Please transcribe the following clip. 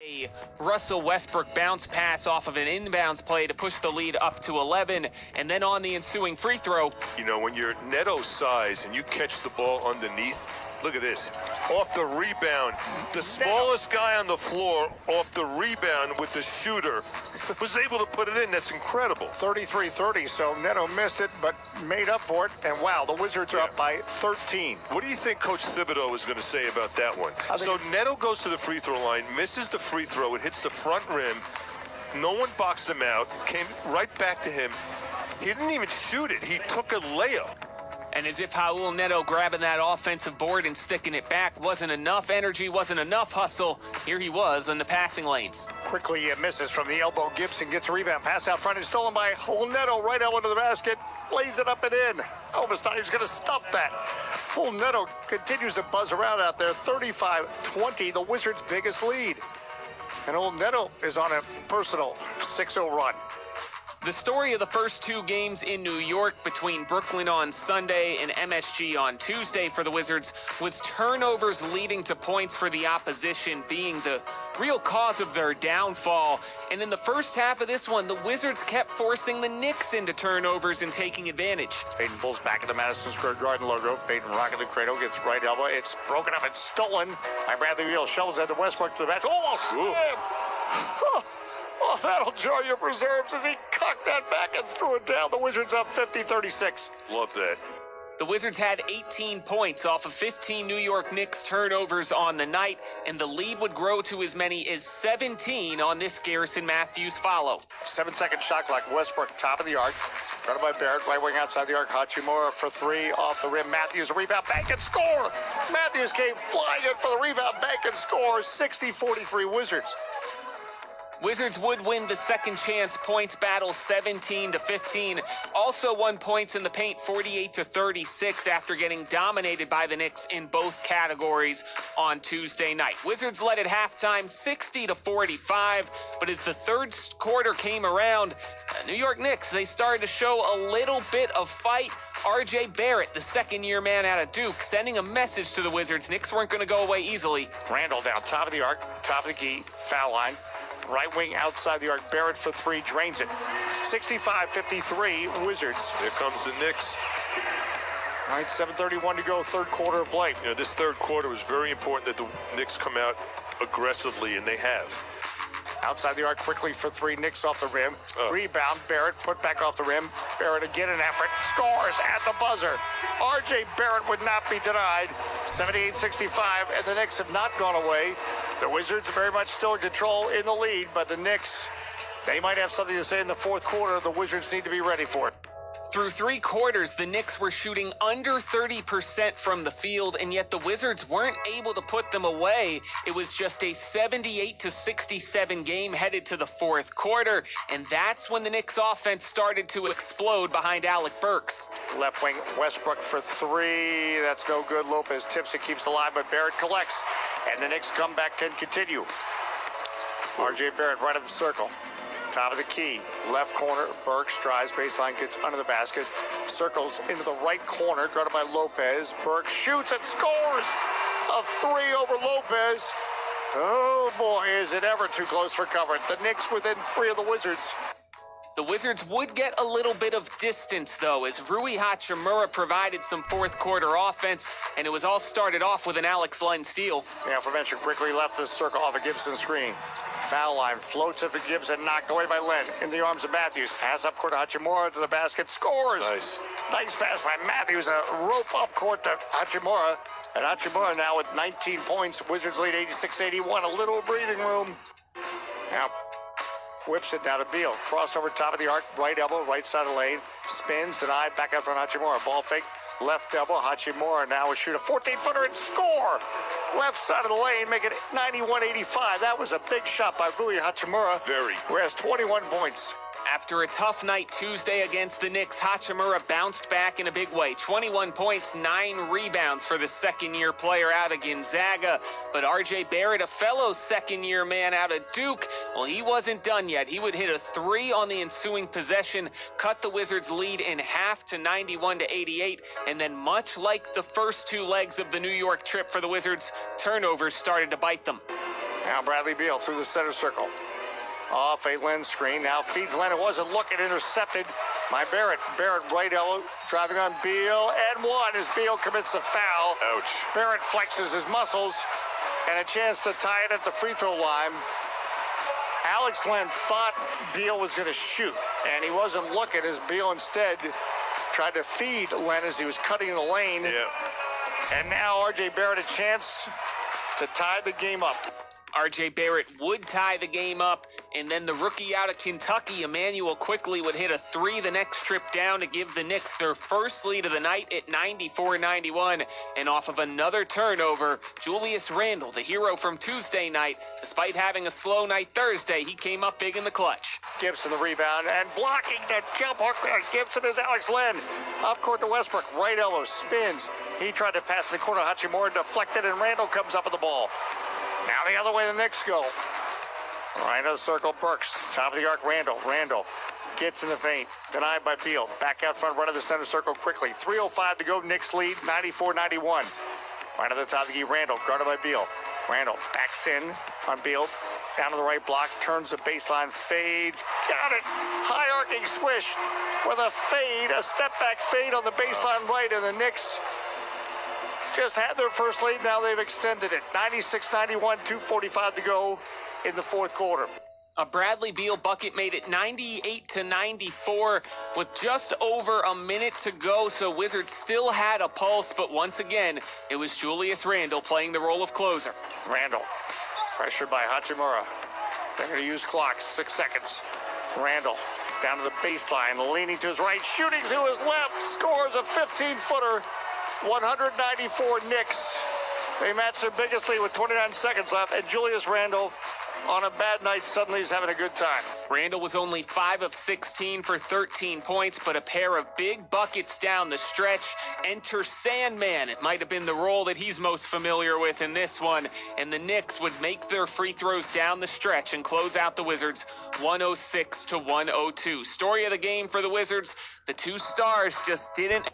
A Russell Westbrook bounce pass off of an inbounds play to push the lead up to 11, and then on the ensuing free throw. You know, when you're Neto's size and you catch the ball underneath, look at this. Off the rebound, the smallest guy on the floor off the rebound with the shooter was able to put it in. That's incredible. 33-30, so Neto missed it, but made up for it. And wow, the Wizards are up by 13. What do you think Coach Thibodeau is going to say about that one? So Neto goes to the free throw line, misses the free throw, it hits the front rim. No one boxed him out, came right back to him. He didn't even shoot it. He took a layup. And as if Raul Neto grabbing that offensive board and sticking it back wasn't enough energy, wasn't enough hustle, here he was in the passing lanes. Quickly misses from the elbow. Gibson gets a rebound. Pass out front is stolen by Raul Neto. Right elbow to the basket. Lays it up and in. Almost thought he was going to stuff that. Raul Neto continues to buzz around out there. 35-20, the Wizards' biggest lead. And Raul Neto is on a personal 6-0 run. The story of the first two games in New York between Brooklyn on Sunday and MSG on Tuesday for the Wizards was turnovers leading to points for the opposition being the real cause of their downfall. And in the first half of this one, the Wizards kept forcing the Knicks into turnovers and taking advantage. Payton pulls back at the Madison Square Garden logo. Payton rocking the cradle, gets right elbow. It's broken up and stolen by Bradley Beal. Shovels at the Westbrook to the basket. Almost slammed. Oh, that'll jar your preserves as he cocked that back and threw it down. The Wizards up 50-36. Love that. The Wizards had 18 points off of 15 New York Knicks turnovers on the night, and the lead would grow to as many as 17 on this Garrison Matthews follow. 7-second shot clock. Westbrook, top of the arc. Guarded by Barrett, right wing outside the arc. Hachimura for three, off the rim. Matthews, rebound, bank and score. Matthews came flying in for the rebound, bank and score. 60-43 Wizards. Wizards would win the second chance points battle 17-15. Also won points in the paint 48-36 after getting dominated by the Knicks in both categories on Tuesday night. Wizards led at halftime 60-45, but as the third quarter came around, New York Knicks, they started to show a little bit of fight. RJ Barrett, the second-year man out of Duke, sending a message to the Wizards. Knicks weren't going to go away easily. Randall down, top of the arc, top of the key, foul line. Right wing outside the arc. Barrett for three, drains it. 65-53 Wizards. Here comes the Knicks. All right, 7:31 to go, third quarter of play. You know, this third quarter was very important that the Knicks come out aggressively, and they have. Outside the arc quickly for three. Knicks off the rim. Rebound. Barrett put back off the rim. Barrett again an effort. Scores at the buzzer. RJ Barrett would not be denied. 78-65, and the Knicks have not gone away. The Wizards are very much still in control in the lead, but the Knicks, they might have something to say in the fourth quarter. The Wizards need to be ready for it. Through three quarters, the Knicks were shooting under 30% from the field, and yet the Wizards weren't able to put them away. It was just a 78-67 game headed to the fourth quarter, and that's when the Knicks offense started to explode behind Alec Burks. Left wing, Westbrook for three. That's no good. Lopez tips it, keeps alive, but Barrett collects, and the Knicks comeback can continue. RJ Barrett right of the circle. Top of the key, left corner, Burks drives, baseline gets under the basket, circles into the right corner, guarded by Lopez. Burks shoots and scores a three over Lopez. Oh boy, is it ever too close for cover. The Knicks within three of the Wizards. The Wizards would get a little bit of distance, though, as Rui Hachimura provided some fourth quarter offense, and it was all started off with an Alex Len steal. The aforementioned quickly left the circle off a Gibson screen. Foul line, floats it for Gibson, knocked away by Len. In the arms of Matthews. Pass up court to Hachimura to the basket, scores. Nice pass by Matthews, a rope up court to Hachimura. And Hachimura now with 19 points. Wizards lead 86-81, a little breathing room. Now, whips it down to Beal. Crossover top of the arc, right elbow, right side of the lane. Spins, denied, back out front Hachimura. Ball fake, left elbow. Hachimura now will shoot a 14-footer and score. Left side of the lane, make it 91-85. That was a big shot by Rui Hachimura. Who has 21 points. After a tough night Tuesday against the Knicks, Hachimura bounced back in a big way. 21 points, 9 rebounds for the second-year player out of Gonzaga. But RJ Barrett, a fellow second-year man out of Duke, well, he wasn't done yet. He would hit a three on the ensuing possession, cut the Wizards' lead in half to 91-88, and then much like the first two legs of the New York trip for the Wizards, turnovers started to bite them. Now Bradley Beal through the center circle. Off a Len screen. Now feeds Len. It wasn't looking. Intercepted by Barrett. Barrett right elbow. Driving on Beal. And one as Beal commits a foul. Ouch. Barrett flexes his muscles. And a chance to tie it at the free throw line. Alex Len thought Beal was going to shoot. And he wasn't looking as Beal instead tried to feed Len as he was cutting the lane. Yeah. And now R.J. Barrett a chance to tie the game up. R.J. Barrett would tie the game up, and then the rookie out of Kentucky, Emmanuel, quickly would hit a three the next trip down to give the Knicks their first lead of the night at 94-91. And off of another turnover, Julius Randle, the hero from Tuesday night, despite having a slow night Thursday, he came up big in the clutch. Gibson the rebound, and blocking the jump hook. Gibson is Alex Len. Up court to Westbrook, right elbow, spins. He tried to pass in the corner, Hachimura deflected, and Randle comes up with the ball. Now the other way the Knicks go. Right of the circle, Burks. Top of the arc, Randle. Randle gets in the feint. Denied by Beal. Back out front, right of the center circle quickly. 3:05 to go. Knicks lead, 94-91. Right of the top of the key, Randle. Guarded by Beal. Randle backs in on Beal. Down to the right block. Turns the baseline. Fades. Got it. High arcing swish with a fade. A step back fade on the baseline right. And the Knicks just had their first lead. Now they've extended it. 96-91, 2:45 to go in the fourth quarter. A Bradley Beal bucket made it 98-94 with just over a minute to go, so Wizards still had a pulse, but once again, it was Julius Randle playing the role of closer. Randle, pressured by Hachimura. They're going to use clock, 6 seconds. Randle down to the baseline, leaning to his right, shooting to his left, scores a 15-footer. 194 Knicks. They match their biggest lead with 29 seconds left, and Julius Randle, on a bad night, suddenly is having a good time. Randle was only 5 of 16 for 13 points, but a pair of big buckets down the stretch. Enter Sandman. It might have been the role that he's most familiar with in this one, and the Knicks would make their free throws down the stretch and close out the Wizards 106-102. Story of the game for the Wizards, the two stars just didn't